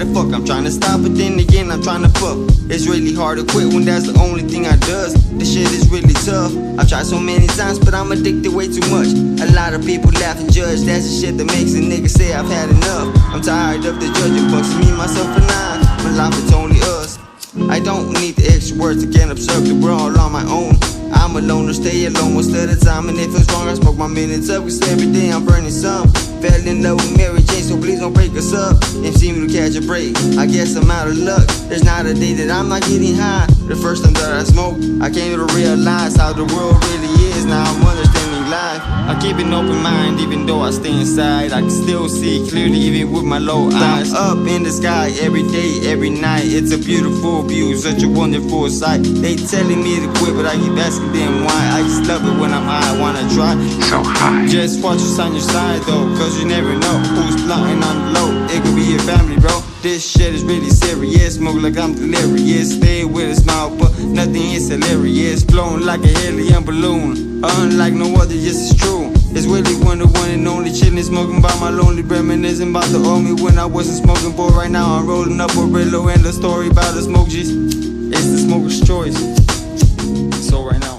to fuck. I'm trying to stop, but then again I'm trying to fuck. It's really hard to quit when that's the only thing I does. This shit is really tough. I've tried so many times, but I'm addicted way too much. A lot of people laugh and judge. That's the shit that makes a nigga say I've had enough. I'm tired of the judging fucks me, myself, and I. My life it's only us. I don't need the extra words to get observed. The world all on my own. I'm alone or stay alone most of the time. And if it's wrong, I smoke my minutes up. Cause every day I'm burning some. Fell in love with Mary Jane, so please don't break us up. And see me to catch a break. I guess I'm out of luck. There's not a day that I'm not getting high. The first time that I smoked, I came to realize how the world really is. Now I'm understanding life. I keep an open mind even though I stay inside. I can still see clearly even with my low eyes. I'm up in the sky every day, every night. It's a beautiful view, such a wonderful sight. They telling me to quit, but I keep asking them why. I just love it when I'm high, I wanna try. So high. Just watch what's on your side though, cause you never know who's plotting on the low. It could be your family, bro. This shit is really serious. Smoke like I'm delirious. Stay with a smile, but nothing is hilarious. Blowing like a helium balloon. Unlike no other, yes, it's true. It's really one and only. Chillin', smoking by my lonely, reminiscing about the old me when I wasn't smoking. Boy, right now I'm rolling up a Rillo and the story about the smoke G's. It's the smoker's choice. So right now